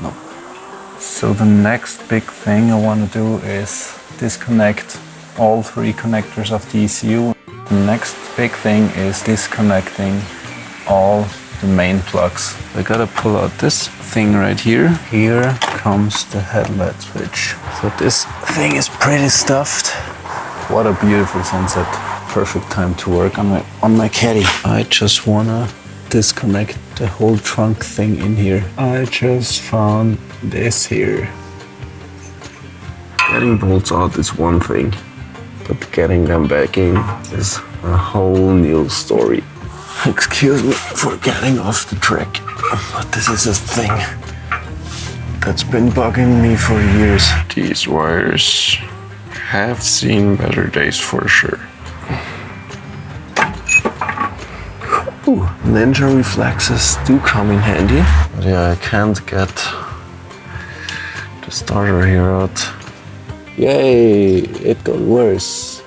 No. So the next big thing I want to do is disconnect all 3 connectors of the ECU. The next big thing is disconnecting all the main plugs. I gotta pull out this thing right here. Here comes the headlight switch. So this thing is pretty stuffed. What a beautiful sunset. Perfect time to work on my Caddy. I just wanna disconnect the whole trunk thing in here. I just found this here. Getting bolts out is one thing, but getting them back in is a whole new story. Excuse me for getting off the track, but this is a thing that's been bugging me for years. These wires have seen better days for sure. Ooh, ninja reflexes do come in handy. But yeah, I can't get the starter here out. Yay, it got worse.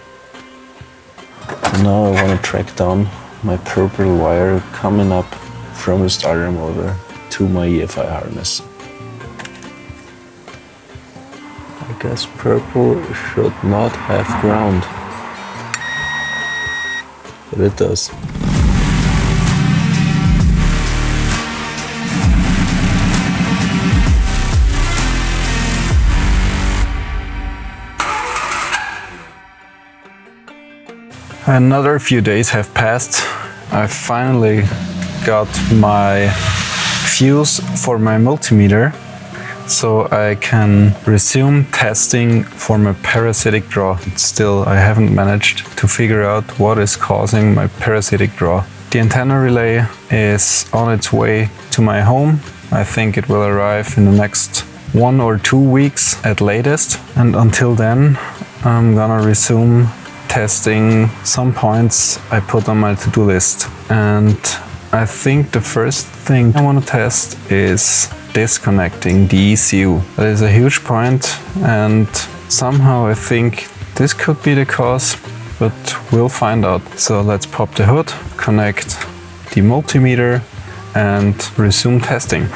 So now I want to track down my purple wire coming up from the starter motor to my EFI harness. I guess purple should not have ground, but it does. Another few days have passed. I finally got my fuse for my multimeter, so I can resume testing for my parasitic draw. Still, I haven't managed to figure out what is causing my parasitic draw. The antenna relay is on its way to my home. I think it will arrive in the next 1 or 2 weeks at latest, and until then I'm gonna resume testing some points I put on my to-do list. And I think the first thing I want to test is disconnecting the ECU. That is a huge point, and somehow I think this could be the cause, but we'll find out. So let's pop the hood, connect the multimeter, and resume testing.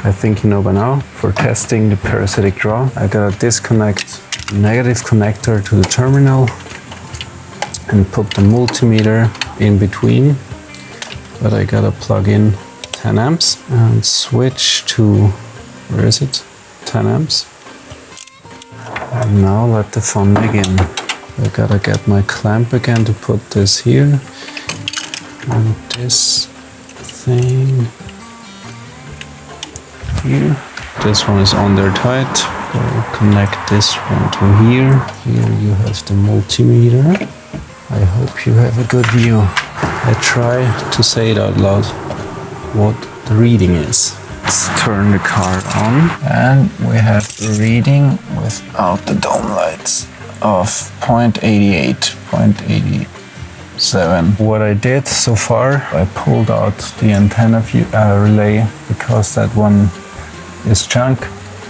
I think you know by now, for testing the parasitic draw, I gotta disconnect negative connector to the terminal and put the multimeter in between, but I gotta plug in 10 amps and switch to, where is it? 10 amps. And now let the fun begin. I gotta get my clamp again to put this here, and this thing here. This one is on there tight. I'll connect this one to here. Here you have the multimeter. I hope you have a good view. I try to say it out loud what the reading is. Let's turn the car on, and we have the reading without the dome lights of 0.88, 0.87. What I did so far, I pulled out the antenna relay because that one is junk.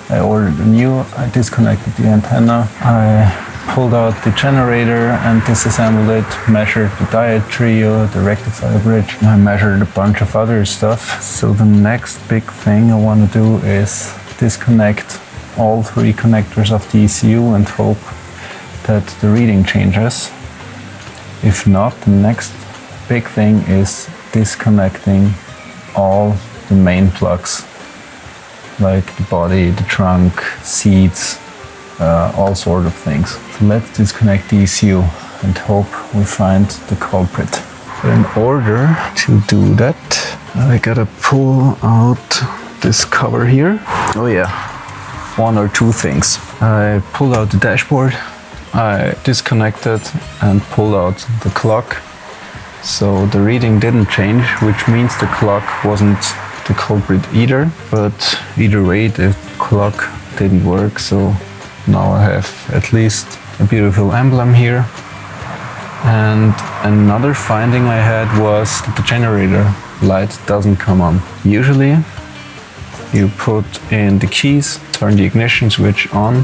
I ordered a new, I disconnected the antenna, I pulled out the generator and disassembled it, measured the diode trio, the rectifier bridge, I measured a bunch of other stuff. So the next big thing I want to do is disconnect all 3 connectors of the ECU and hope that the reading changes. If not, the next big thing is disconnecting all the main plugs, like the body, the trunk, seats, all sort of things. So let's disconnect the ECU and hope we find the culprit. But in order to do that, I gotta pull out this cover here. Oh yeah, 1 or 2 things. I pulled out the dashboard, I disconnected and pulled out the clock. So the reading didn't change, which means the clock wasn't the culprit either, but either way the clock didn't work, so now I have at least a beautiful emblem here. And another finding I had was that the generator light doesn't come on. Usually you put in the keys, turn the ignition switch on,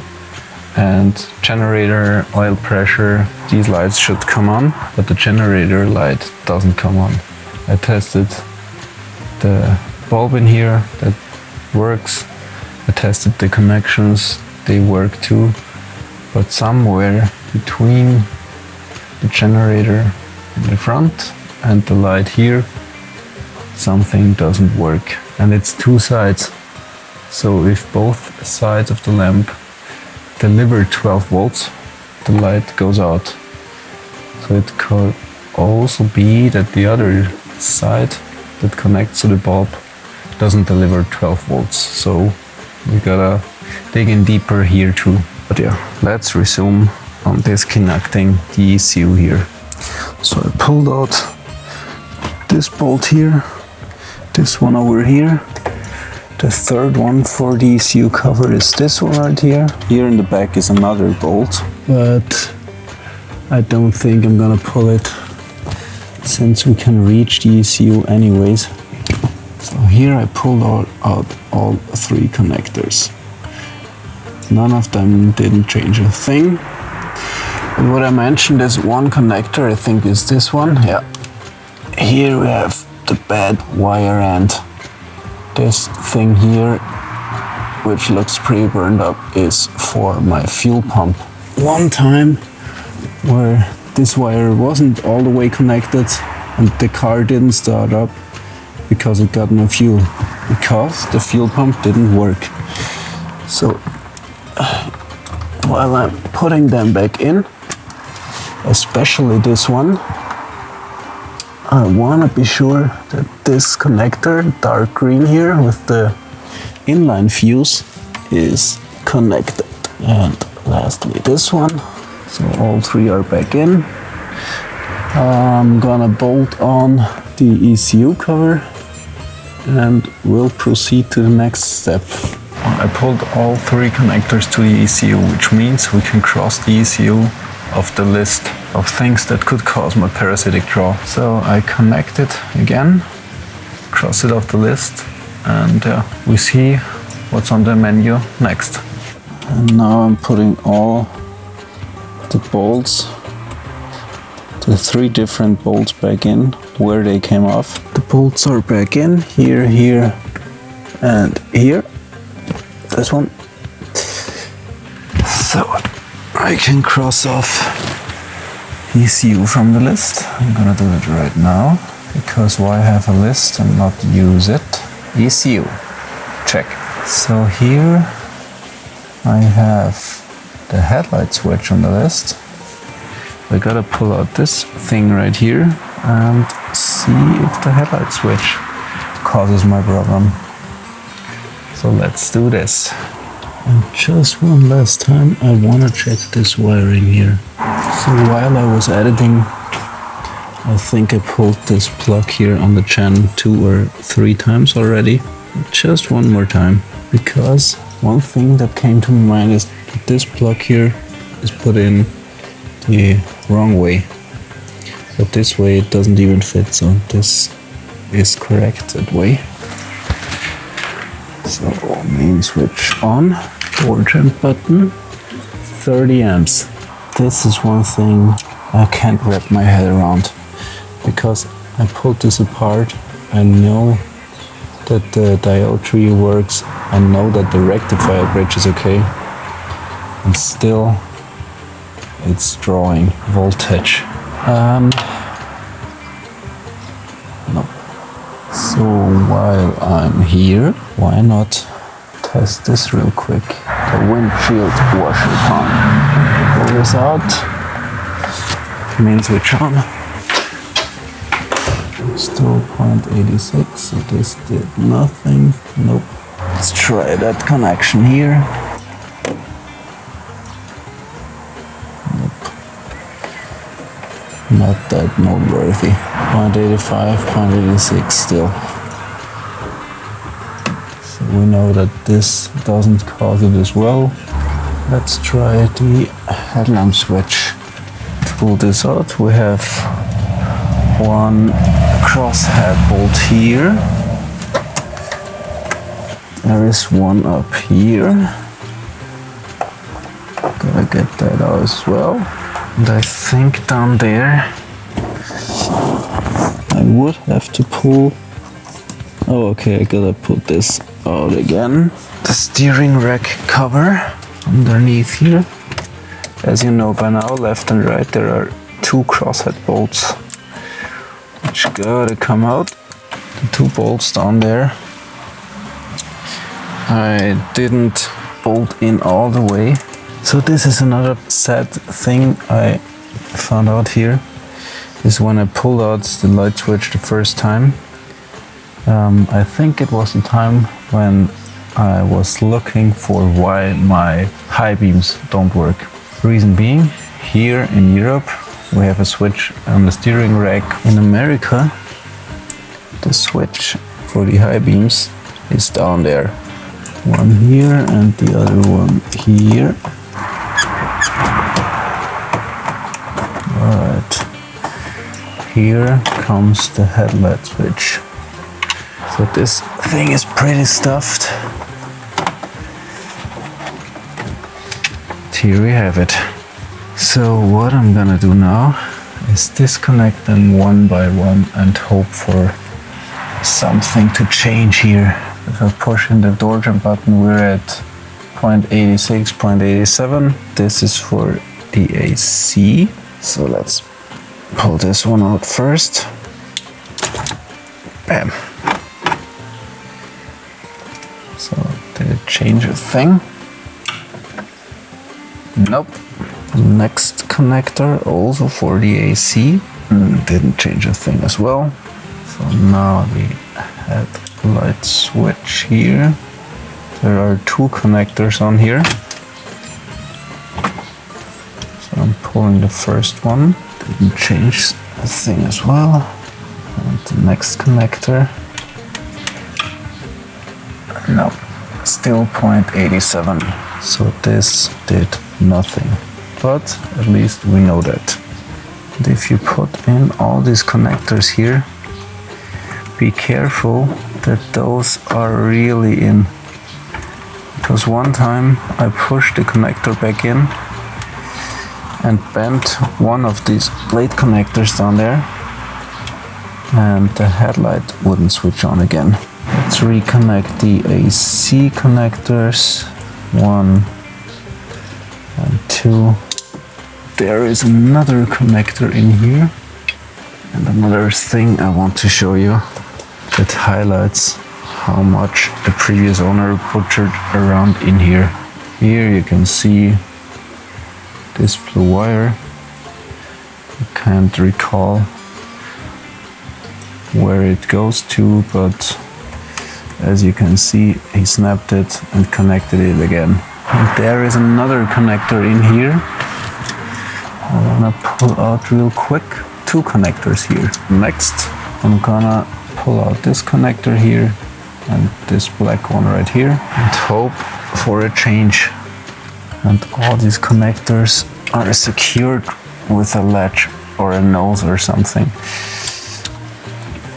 and generator, oil pressure, these lights should come on, but the generator light doesn't come on. I tested the bulb in here, that works. I tested the connections, they work too. But somewhere between the generator in the front and the light here, something doesn't work. And it's two sides. So if both sides of the lamp deliver 12 volts, the light goes out. So it could also be that the other side that connects to the bulb doesn't deliver 12 volts. So we gotta dig in deeper here too. But yeah, let's resume on disconnecting the ECU here. So I pulled out this bolt here, this one over here. The third one for the ECU cover is this one right here. Here in the back is another bolt, but I don't think I'm gonna pull it since we can reach the ECU anyways. So here I pulled out all three connectors. None of them didn't change a thing. But what I mentioned is one connector, I think is this one. Yeah. Here we have the bad wire end. This thing here, which looks pretty burned up, is for my fuel pump. One time where this wire wasn't all the way connected and the car didn't start up because it got no fuel, because the fuel pump didn't work. So while I'm putting them back in, especially this one, I want to be sure that this connector, dark green here with the inline fuse, is connected. And lastly this one. So all three are back in. I'm gonna bolt on the ECU cover and we'll proceed to the next step. I pulled all three connectors to the ECU, which means we can cross the ECU of the list of things that could cause my parasitic draw. So I connect it again, cross it off the list, and we see what's on the menu next. And now I'm putting all the bolts, the three different bolts back in where they came off. The bolts are back in, here, here, and here. This one. So I can cross off ECU from the list. I'm gonna do it right now, because why have a list and not use it? ECU, check. So here I have the headlight switch on the list. I gotta pull out this thing right here and see if the headlight switch causes my problem. So let's do this. And just one last time, I wanna check this wiring here. So while I was editing, I think I pulled this plug here on the Gen 2 or 3 times already. Just one more time, because one thing that came to my mind is that this plug here is put in the wrong way. But this way it doesn't even fit, so this is correct that way. So main switch on, orange end button, 30 amps. This is one thing I can't wrap my head around, because I pulled this apart. I know that the diode tree works, I know that the rectifier bridge is okay, and still it's drawing voltage. Nope. So while I'm here, why not test this real quick? The windshield washer pump. Pull this out, main switch on. Still 0.86, so this did nothing. Nope. Let's try that connection here. Nope. Not that noteworthy. 0.85, 0.86 still. So we know that this doesn't cause it as well. Let's try the headlamp switch. To pull this out, we have one crosshead bolt here. There is one up here. Gotta get that out as well. And I think down there I I would have to pull. Oh, okay, I gotta put this out again. The steering rack cover underneath here. As you know by now, left and right there are two crosshead bolts which gotta come out. The two bolts down there I didn't bolt in all the way. So this is another sad thing I found out here, is when I pulled out the light switch the first time. I think it was the time when I was looking for why my high beams don't work. Reason being, here in Europe we have a switch on the steering rack. In America, the switch for the high beams is down there. One here and the other one here. Alright. Here comes the headlight switch. So this thing is pretty stuffed. Here we have it. So what I'm gonna do now is disconnect them one by one and hope for something to change here. If I push in the door jump button, we're at 0.86, 0.87. This is for the AC. So let's pull this one out first. Bam. So did it change a thing? Nope. Next connector, also for the AC, didn't change a thing as well. So now the headlight switch here. There are two connectors on here. So I'm pulling the first one. Didn't change a thing as well. And the next connector. No, still 0.87. So this did nothing. But at least we know that. And if you put in all these connectors here, be careful that those are really in. Because one time I pushed the connector back in and bent one of these blade connectors down there, and the headlight wouldn't switch on again. Let's reconnect the AC connectors. 1 and 2. There is another connector in here, and another thing I want to show you that highlights how much the previous owner butchered around in here. Here you can see this blue wire. I can't recall where it goes to, but as you can see, he snapped it and connected it again. And there is another connector in here. I'm gonna pull out real quick. Two connectors here. Next, I'm gonna pull out this connector here and this black one right here and hope for a change. And all these connectors are secured with a latch or a nose or something.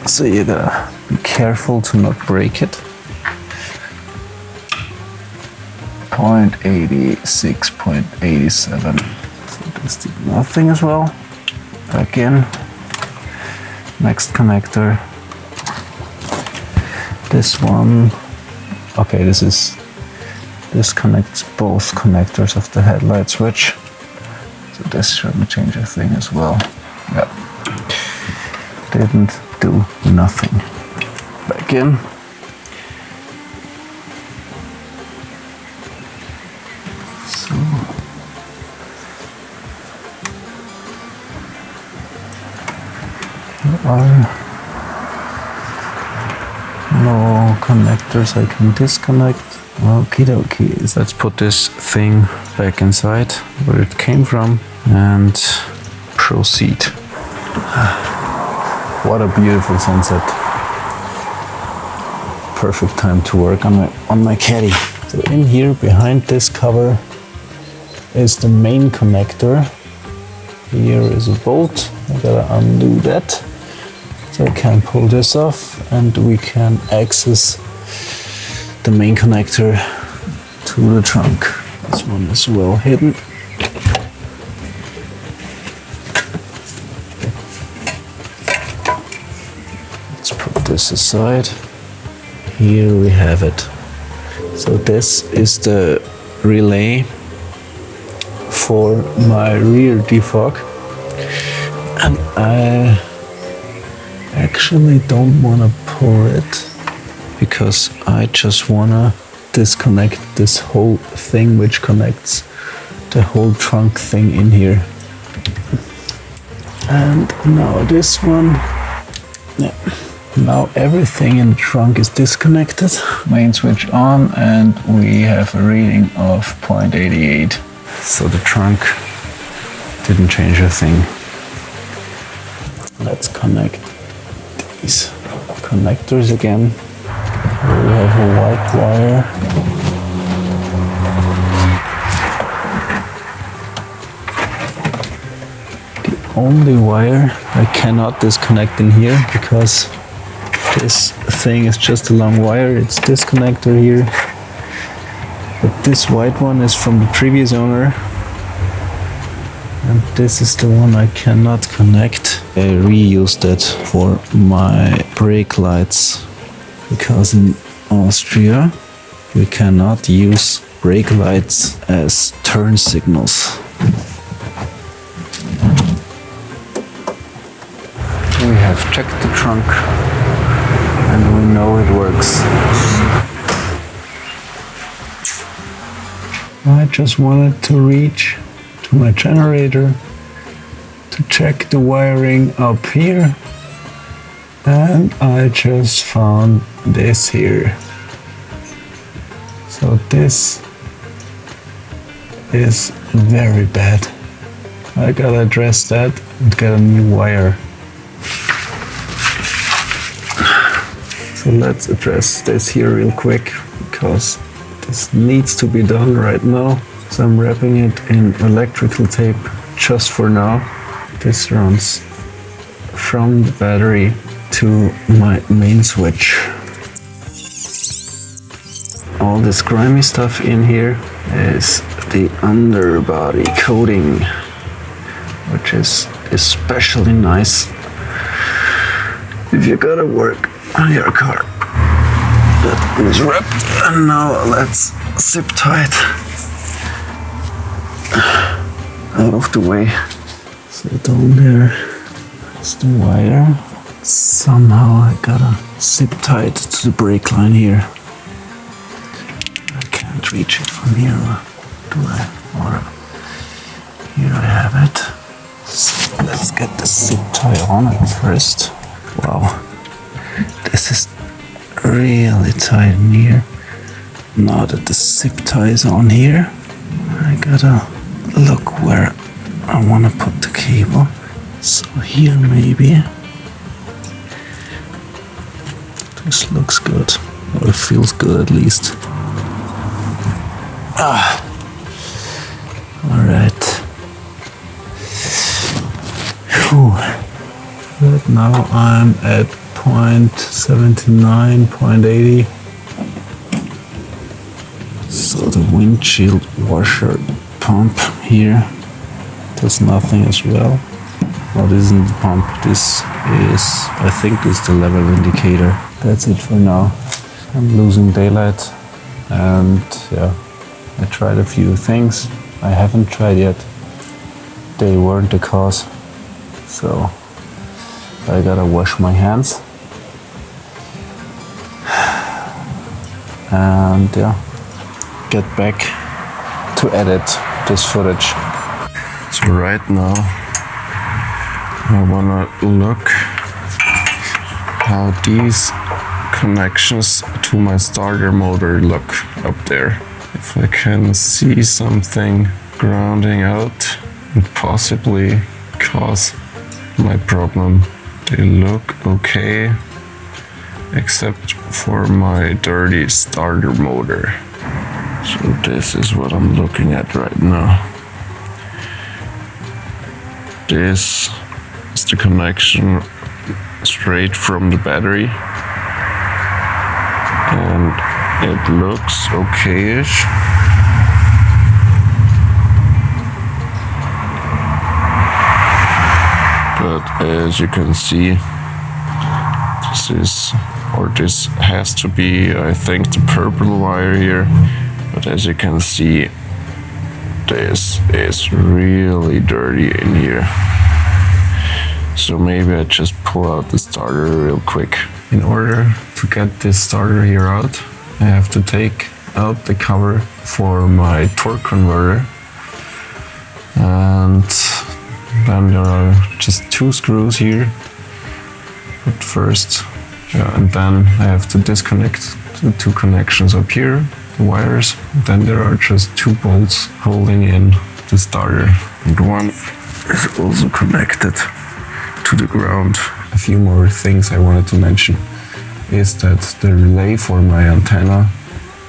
So you gotta be careful to not break it. 0.86, 0.87. So this did nothing as well. Back in. Next connector. This one. Okay, this connects both connectors of the headlight switch. So this shouldn't change a thing as well. Yep. Didn't do nothing. Back in. So there are no connectors I can disconnect. Okie dokie. Let's put this thing back inside where it came from and proceed. What a beautiful sunset. Perfect time to work on my Caddy. So in here behind this cover is the main connector. Here is a bolt. I gotta undo that. So I can pull this off and we can access the main connector to the trunk. This one is well hidden. this aside. Here we have it. So this is the relay for my rear defog, and I actually don't want to pull it because I just want to disconnect this whole thing which connects the whole trunk thing in here. And now this one, yeah. Now everything in the trunk is disconnected. Main switch on, and we have a reading of 0.88. So the trunk didn't change a thing. Let's connect these connectors again. Here we have a white wire. The only wire I cannot disconnect in here because this thing is just a long wire. It's disconnector here. But this white one is from the previous owner. And this is the one I cannot connect. I reused it for my brake lights because in Austria we cannot use brake lights as turn signals. We have checked the trunk and we know it works. I just wanted to reach to my generator to check the wiring up here, and I just found this here. So this is very bad. I gotta address that and get a new wire. So let's address this here real quick because this needs to be done right now. So I'm wrapping it in electrical tape just for now. This runs from the battery to my main switch. All this grimy stuff in here is the underbody coating, which is especially nice if you gotta work on your car. That is wrapped, and now let's zip tie it out of the way. So down there is the wire. Somehow I gotta zip tie it to the brake line here. I can't reach it from here, do I? Or here I have it. So let's get the zip tie on it first. Wow, this is really tight in here. Now that the zip tie is on here, I gotta look where I want to put the cable. So here maybe. This looks good, or it feels good at least. Alright. Right now I'm at 0.79, 0.80. So the windshield washer pump here does nothing as well. No, this isn't the pump, this is, I think this is the level indicator. That's it for now. I'm losing daylight, and yeah, I tried a few things I haven't tried yet. They weren't the cause, so I gotta wash my hands. And yeah, get back to edit this footage. So right now I wanna look how these connections to my starter motor look up there. If I can see something grounding out and possibly cause my problem. They look okay, except for my dirty starter motor. So this is what I'm looking at right now. This is the connection straight from the battery, and it looks okay-ish. But as you can see, This has to be, I think, the purple wire here. But as you can see, this is really dirty in here. So maybe I just pull out the starter real quick. In order to get this starter here out, I have to take out the cover for my torque converter. And then there are just 2 screws here. But first, and then I have to disconnect the 2 connections up here, the wires. Then there are just 2 bolts holding in the starter. And one is also connected to the ground. A few more things I wanted to mention is that the relay for my antenna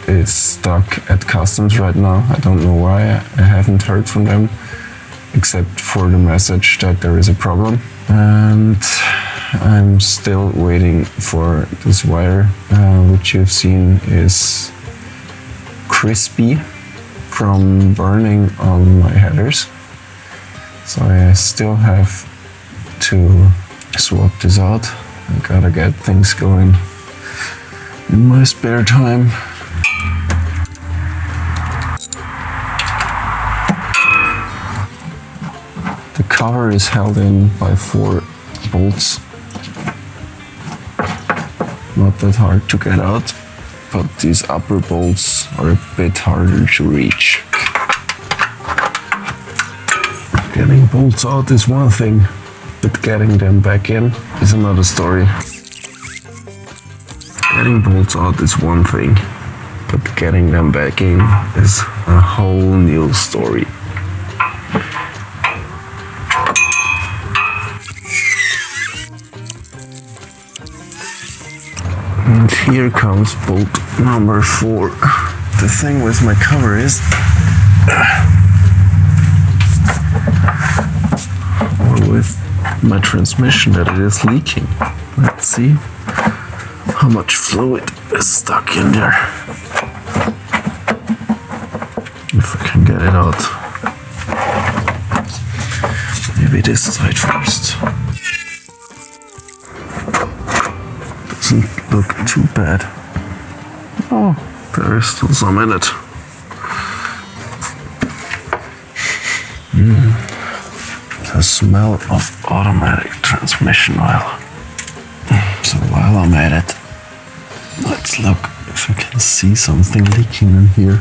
is stuck at customs right now. I don't know why. I haven't heard from them except for the message that there is a problem. And I'm still waiting for this wire, which you've seen is crispy from burning on my headers. So I still have to swap this out. I gotta get things going in my spare time. The cover is held in by 4 bolts. Not that hard to get out, but these upper bolts are a bit harder to reach. Getting bolts out is one thing, but getting them back in is another story. Getting bolts out is one thing, but getting them back in is a whole new story. And here comes bolt number 4. The thing with my cover is, or with my transmission, that it is leaking. Let's see how much fluid is stuck in there. If I can get it out. Maybe this side first. Doesn't look too bad. Oh, there is still some in it. The smell of automatic transmission oil. So while I'm at it, let's look if I can see something leaking in here.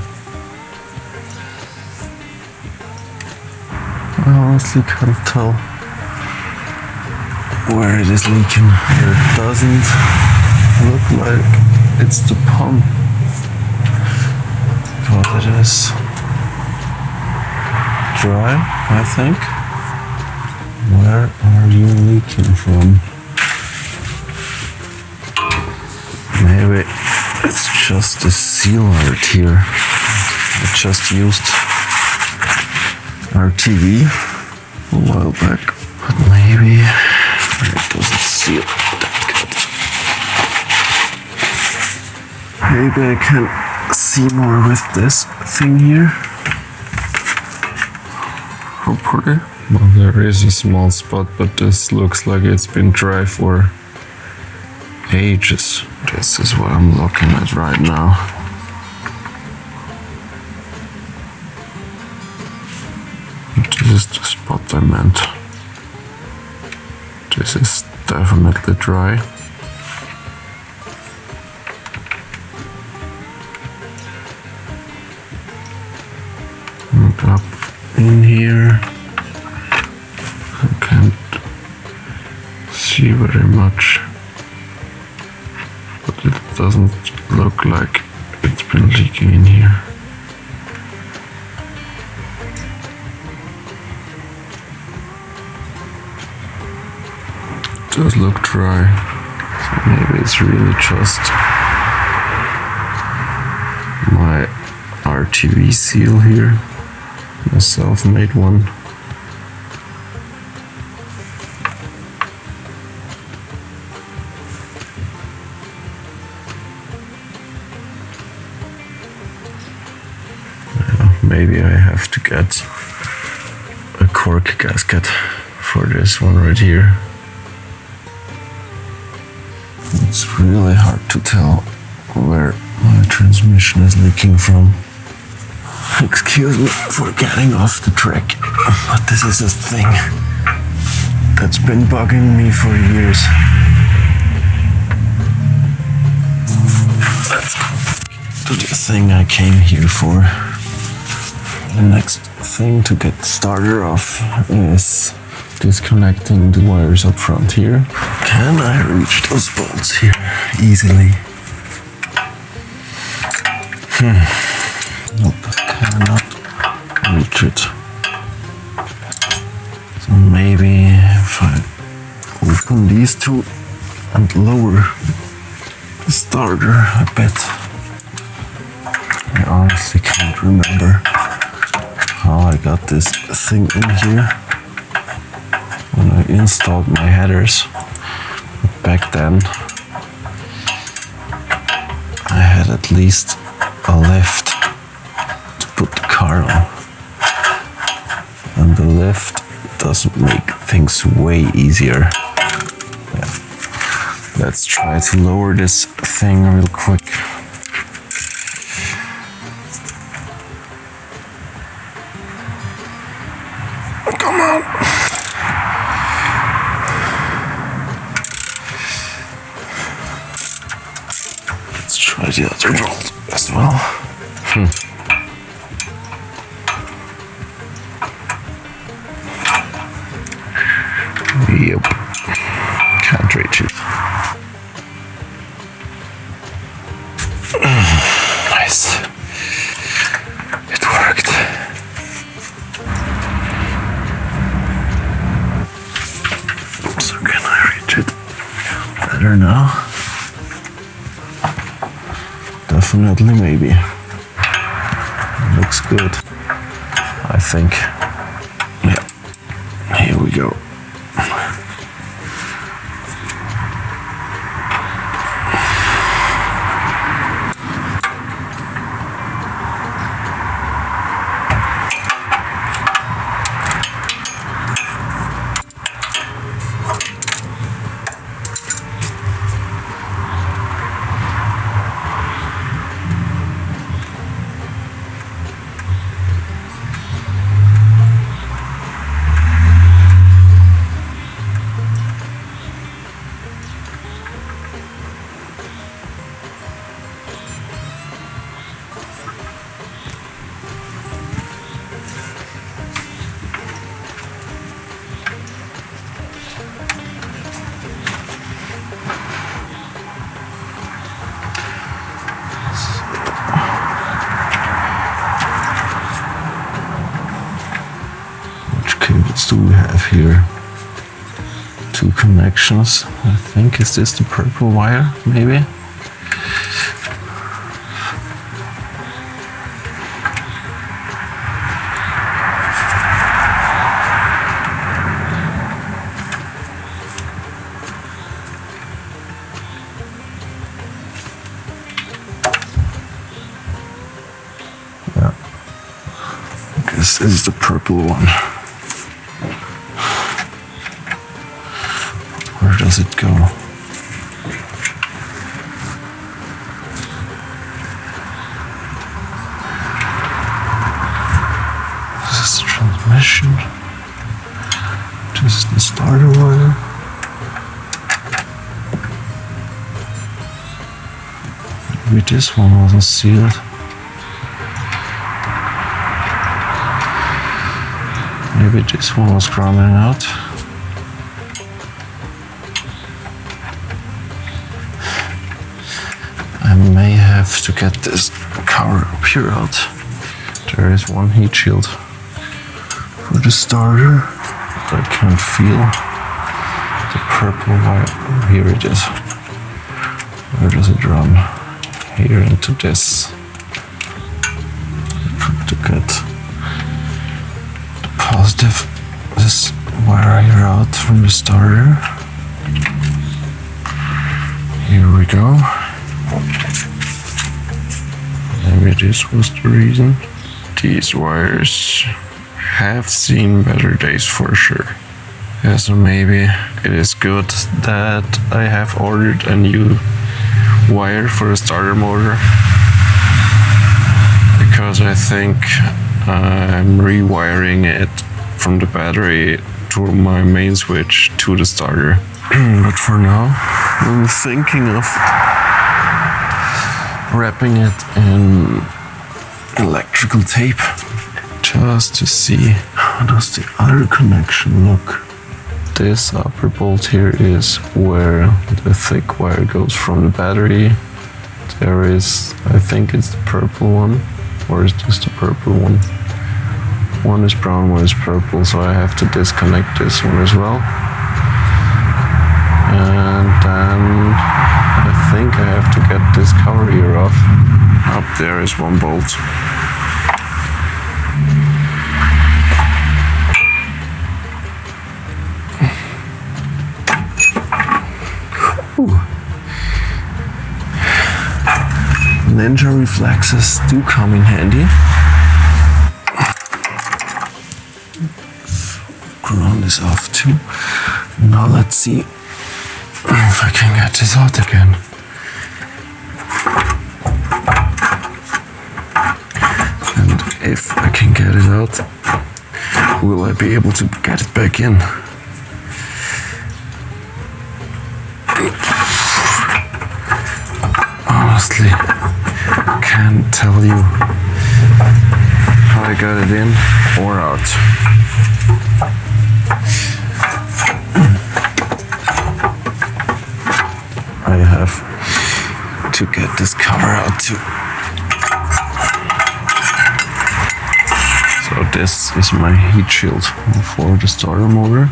I honestly can't tell where it is leaking. It doesn't look like it's the pump, because it is dry, I think. Where are you leaking from? Maybe it's just the seal art here. I just used RTV a while back, but maybe it doesn't seal that good. Maybe I can see more with this thing here. Hopefully. Well, there is a small spot, but this looks like it's been dry for ages. This is what I'm looking at right now. This is the spot I meant. This is definitely dry. And up in here, I can't see very much, but it doesn't look like it's been leaking in here. It does look dry, so maybe it's really just my RTV seal here, a self-made one. Maybe I have to get a cork gasket for this one right here. It's really hard to tell where my transmission is leaking from. Excuse me for getting off the track, but this is a thing that's been bugging me for years. Let's do the thing I came here for. The next thing to get the starter off is disconnecting the wires up front here. Can I reach those bolts here easily? Nope, cannot reach it. So maybe if I open these two and lower the starter a bit. I honestly can't remember how I got this thing in here when I installed my headers. But back then I had at least a lift to put the car on. And the lift doesn't make things way easier. Yeah. Let's try to lower this thing real quick. Come on! Let's try the other bolt as well. Yep. Can't reach it. Nice. It worked. So can I reach it better now? Definitely, maybe. Looks good, I think. Yeah. Here we go. Cables do we have here? Two connections, I think. Is this the purple wire, maybe? Yeah. I guess this is the purple one. Where does it go? This is the transmission. This is the starter wire. Maybe this one wasn't sealed. Maybe this one was grounding out. I may have to get this cover up here out. There is one heat shield for the starter, but I can't feel the purple wire. Oh, here it is. Where does it run? Here into this. To get the positive, this wire here out from the starter. Here we go. Maybe this was the reason. These wires have seen better days for sure. Yeah, so maybe it is good that I have ordered a new wire for a starter motor, because I think I'm rewiring it from the battery to my main switch to the starter. But for now, I'm thinking of wrapping it in electrical tape just to see how does the other connection look. This upper bolt here is where the thick wire goes from the battery. There is, I think it's the purple one, or is this the purple one? One is brown, one is purple, so I have to disconnect this one as well. And then I think I have to get this cover here off. Up there is one bolt. Ooh. Ninja reflexes do come in handy. Ground is off too. Now let's see if I can get this out again. And if I can get it out, will I be able to get it back in? Honestly, can't tell you how I got it in or out. I have to get this cover out too. So this is my heat shield for the starter motor.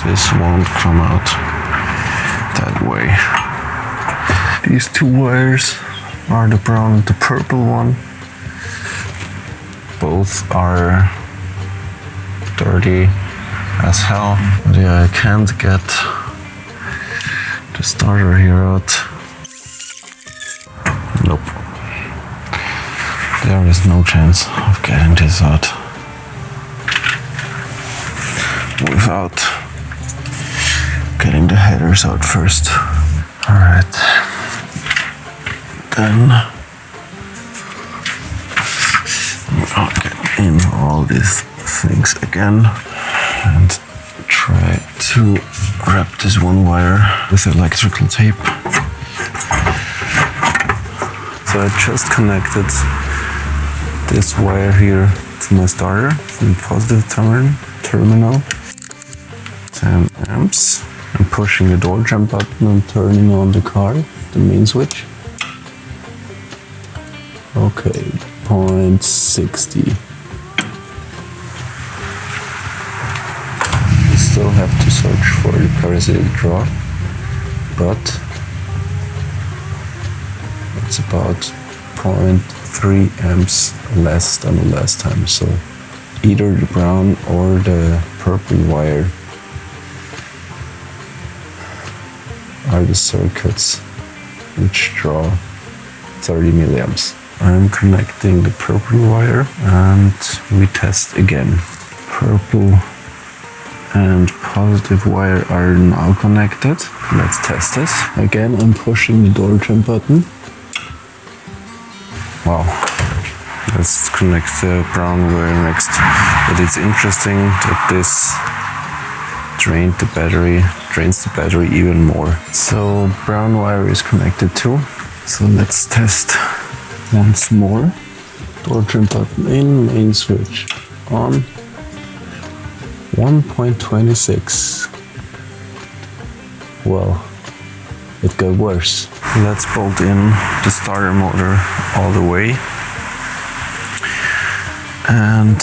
This won't come out that way. These two wires are the brown and the purple one. Both are dirty as hell. But yeah, I can't get the starter here out. Nope. There is no chance of getting this out without getting the headers out first. Alright. Then I'll get in all these things again and try to wrap this one wire with electrical tape. So I just connected this wire here to my starter, the positive terminal. 10 amps. I'm pushing the door jump button and turning on the car, the main switch. Okay, 0.60. You still have to search for the parasitic draw, but it's about 0.3 amps less than the last time. So either the brown or the purple wire are the circuits which draw 30 milliamps. I'm connecting the purple wire and we test again. Purple and positive wire are now connected. Let's test this. Again, I'm pushing the door jump button. Wow. Let's connect the brown wire next. But it's interesting that this drains the battery even more. So brown wire is connected too. So let's test once more. Door jump button in, main switch on. 1.26. Well, it got worse. Let's bolt in the starter motor all the way. And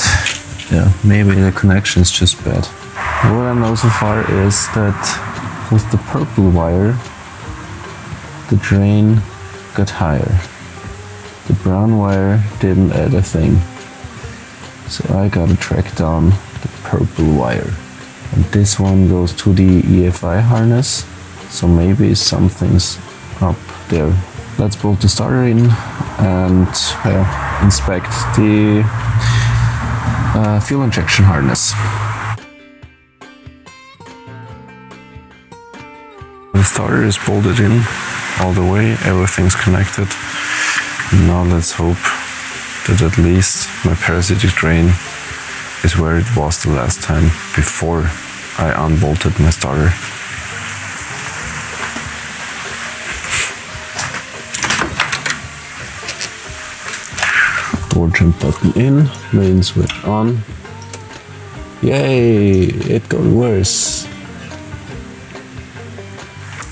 yeah, maybe the connection is just bad. What I know so far is that with the purple wire, the drain got higher. The brown wire didn't add a thing. So I gotta track down the purple wire. And this one goes to the EFI harness. So maybe something's up there let's bolt the starter in and inspect the fuel injection harness. The starter is bolted in all the way, everything's connected. Now let's hope that at least my parasitic drain is where it was the last time before I unbolted my starter. Door trim button in, main switch on. Yay, it got worse.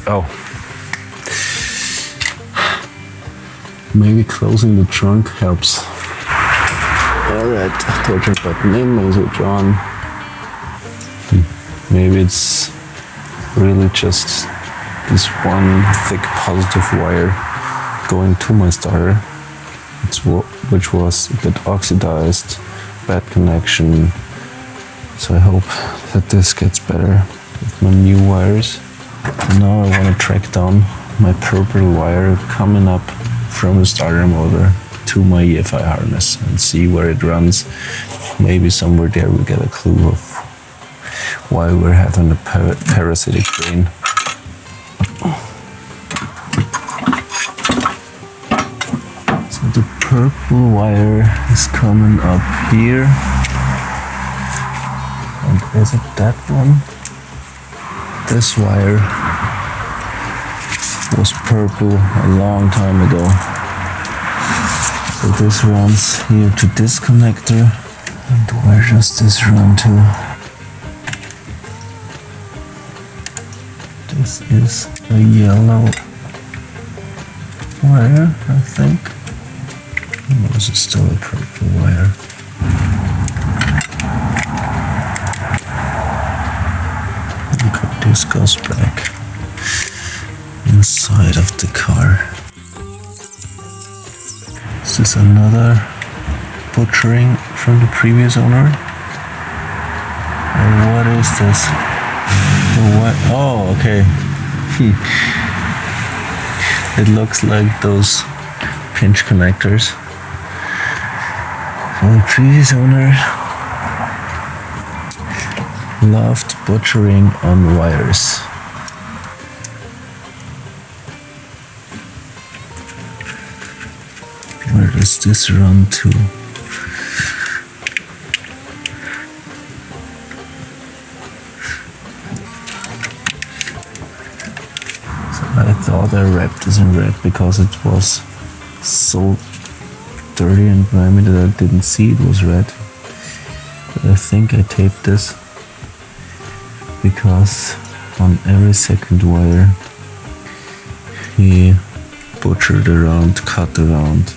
Oh. Maybe closing the trunk helps. Alright, door trim button in, main switch on. Maybe it's really just this one thick positive wire going to my starter, which was a bit oxidized, bad connection. So I hope that this gets better with my new wires. Now I want to track down my purple wire coming up from the starter motor to my EFI harness and see where it runs. Maybe somewhere there we'll get a clue of why we're having a parasitic drain. So the purple wire is coming up here. And is it that one? This wire was purple a long time ago. So this runs here to this connector. And where does this run to? This is a yellow wire, I think. Or is it still a purple wire? Look, this goes back inside of the car. Is this another butchering from the previous owner? Or what is this? Oh, okay. It looks like those pinch connectors. So the previous owner loved butchering on wires. Where does this run to? I thought I wrapped this in red because it was so dirty and grimy that I didn't see it was red. But I think I taped this because on every second wire he butchered around, cut around,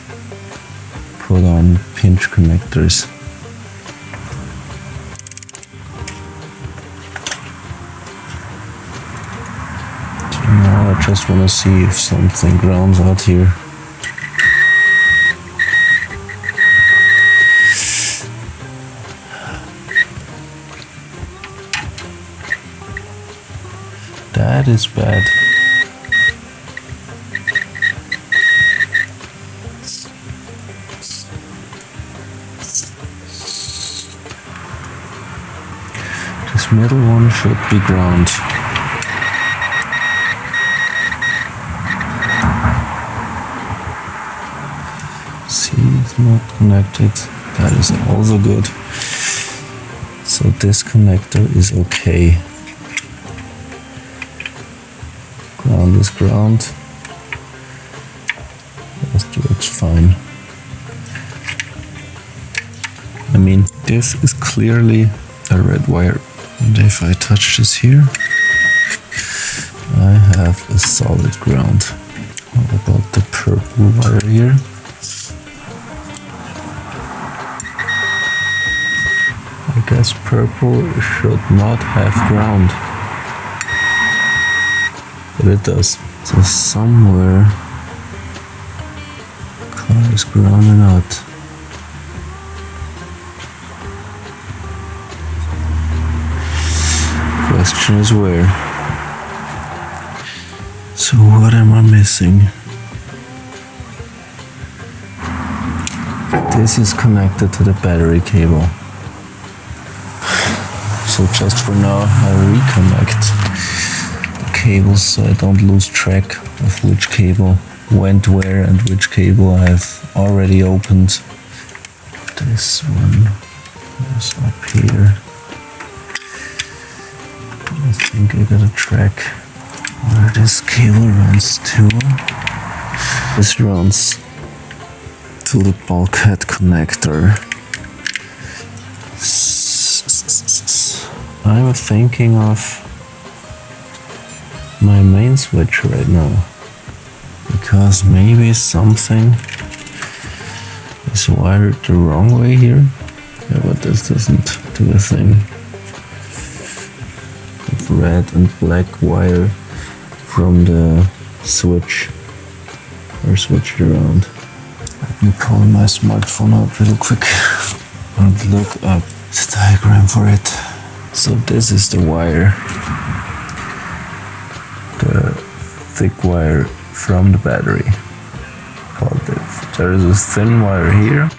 put on pinch connectors. Now I just want to see if something grounds out here. That is bad. This middle one should be ground. See, it's not connected. That is also good. So this connector is okay. Ground is ground. The rest works fine. I mean, this is clearly a red wire. And if I touch this here, I have a solid ground. What about the purple wire here? I guess purple should not have ground. But it does. So somewhere car is grounding out. Question is where. So what am I missing? This is connected to the battery cable. So just for now, I reconnect the cables so I don't lose track of which cable went where and which cable I have already opened. This one is up here. I think I got a track where this cable runs to. This runs to the bulkhead connector. I'm thinking of my main switch right now, because maybe something is wired the wrong way here. Yeah, but this doesn't do a thing. With red and black wire from the switch are switched around. Let me pull my smartphone up real quick and look up the diagram for it. So this is the wire, the thick wire from the battery. Called it. There is a thin wire here.